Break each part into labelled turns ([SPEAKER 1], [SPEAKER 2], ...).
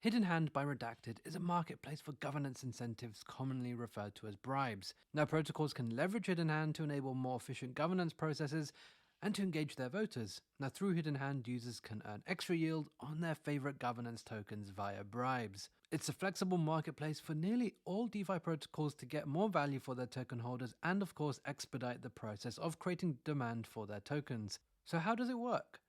[SPEAKER 1] Hidden Hand by Redacted is a marketplace for governance incentives commonly referred to as bribes. Now, protocols can leverage Hidden Hand to enable more efficient governance processes and to engage their voters. Now, through Hidden Hand, users can earn extra yield on their favorite governance tokens via bribes. It's a flexible marketplace for nearly all DeFi protocols to get more value for their token holders and, of course, expedite the process of creating demand for their tokens. So how does it work?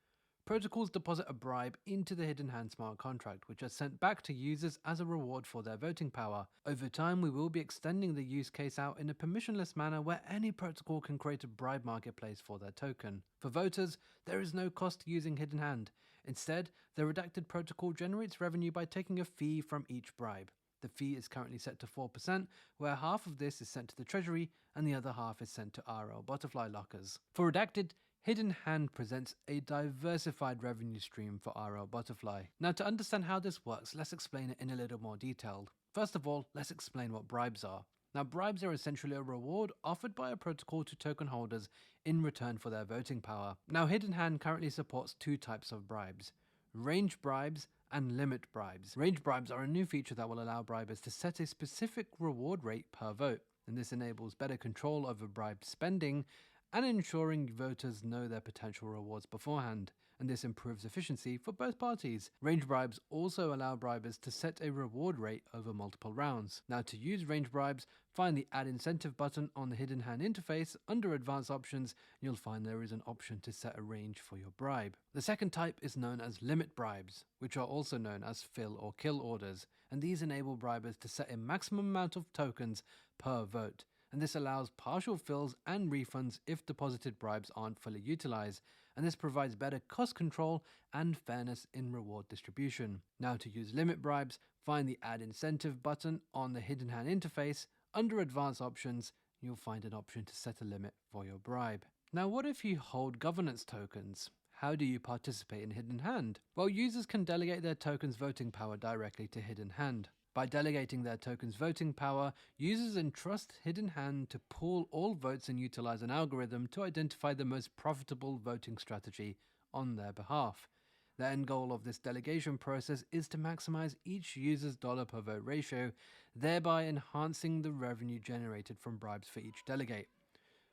[SPEAKER 1] Protocols deposit a bribe into the Hidden Hand smart contract, which are sent back to users as a reward for their voting power. Over time, we will be extending the use case out in a permissionless manner where any protocol can create a bribe marketplace for their token. For voters, there is no cost to using Hidden Hand. Instead, the Redacted protocol generates revenue by taking a fee from each bribe. The fee is currently set to 4%, where half of this is sent to the treasury and the other half is sent to RL Butterfly lockers. For Redacted, Hidden Hand presents a diversified revenue stream for RL Butterfly. Now, to understand how this works, let's explain it in a little more detail. First of all, let's explain what bribes are. Now, bribes are essentially a reward offered by a protocol to token holders in return for their voting power. Now, Hidden Hand currently supports two types of bribes: range bribes and limit bribes. Range bribes are a new feature that will allow bribers to set a specific reward rate per vote, and this enables better control over bribe spending and ensuring voters know their potential rewards beforehand, and this improves efficiency for both parties. Range bribes also allow bribers to set a reward rate over multiple rounds. Now, to use range bribes, find the Add Incentive button on the Hidden Hand interface. Under Advanced Options, you'll find there is an option to set a range for your bribe. The second type is known as limit bribes, which are also known as fill or kill orders, and these enable bribers to set a maximum amount of tokens per vote, and this allows partial fills and refunds if deposited bribes aren't fully utilized, and this provides better cost control and fairness in reward distribution. Now, to use limit bribes, find the Add Incentive button on the Hidden Hand interface. Under Advanced Options, you'll find an option to set a limit for your bribe. Now, what if you hold governance tokens? How do you participate in Hidden Hand? Well, users can delegate their tokens' voting power directly to Hidden Hand. By delegating their token's voting power, users entrust Hidden Hand to pool all votes and utilize an algorithm to identify the most profitable voting strategy on their behalf. The end goal of this delegation process is to maximize each user's dollar per vote ratio, thereby enhancing the revenue generated from bribes for each delegate.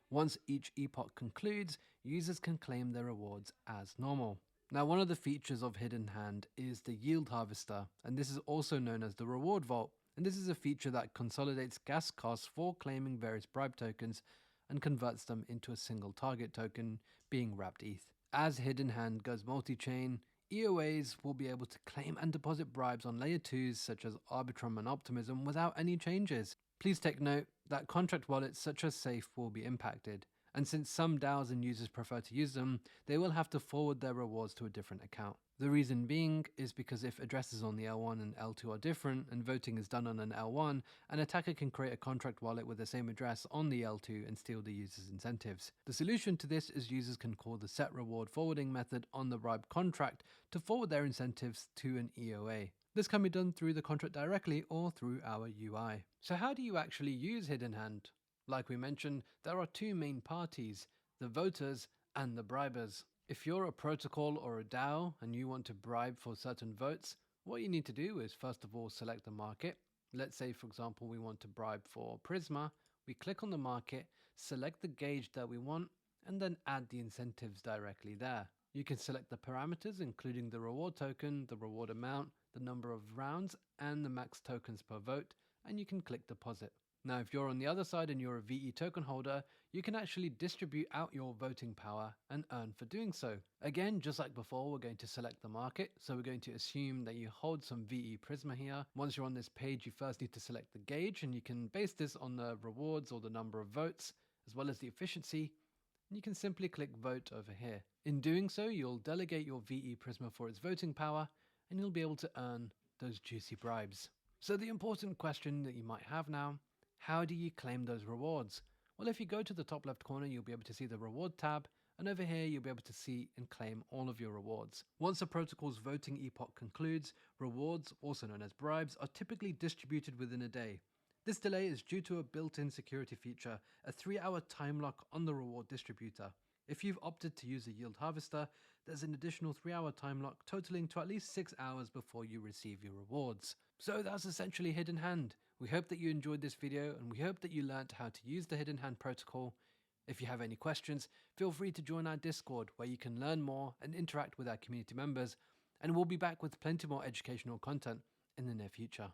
[SPEAKER 1] Once each epoch concludes, users can claim their rewards as normal. Now, one of the features of Hidden Hand is the Yield Harvester, and this is also known as the Reward Vault, and this is a feature that consolidates gas costs for claiming various bribe tokens and converts them into a single target token, being wrapped ETH. As Hidden Hand goes multi-chain, EOAs will be able to claim and deposit bribes on layer 2s such as Arbitrum and Optimism without any changes. Please take note that contract wallets such as Safe will be impacted, and since some DAOs and users prefer to use them, they will have to forward their rewards to a different account. The reason being is because if addresses on the L1 and L2 are different and voting is done on an L1, an attacker can create a contract wallet with the same address on the L2 and steal the user's incentives. The solution to this is users can call the set reward forwarding method on the bribe contract to forward their incentives to an EOA. This can be done through the contract directly or through our UI. So how do you actually use Hidden Hand? Like we mentioned, there are two main parties, the voters and the bribers. If you're a protocol or a DAO and you want to bribe for certain votes, what you need to do is first of all select the market. Let's say, for example, we want to bribe for Prisma. We click on the market, select the gauge that we want, and then add the incentives directly there. You can select the parameters, including the reward token, the reward amount, the number of rounds, and the max tokens per vote, and you can click deposit. Now, if you're on the other side and you're a VE token holder, you can actually distribute out your voting power and earn for doing so. Again, just like before, we're going to select the market. So we're going to assume that you hold some VE Prisma here. Once you're on this page, you first need to select the gauge, and you can base this on the rewards or the number of votes, as well as the efficiency. And you can simply click vote over here. In doing so, you'll delegate your VE Prisma for its voting power, and you'll be able to earn those juicy bribes. So the important question that you might have now, how do you claim those rewards? Well, if you go to the top left corner, you'll be able to see the reward tab, and over here you'll be able to see and claim all of your rewards. Once a protocol's voting epoch concludes, rewards, also known as bribes, are typically distributed within a day. This delay is due to a built-in security feature, a 3-hour time lock on the reward distributor. If you've opted to use a yield harvester, there's an additional 3-hour time lock totaling to at least 6 hours before you receive your rewards. So that's essentially Hidden Hand. We hope that you enjoyed this video, and we hope that you learned how to use the Hidden Hand protocol. If you have any questions, feel free to join our Discord, where you can learn more and interact with our community members, and we'll be back with plenty more educational content in the near future.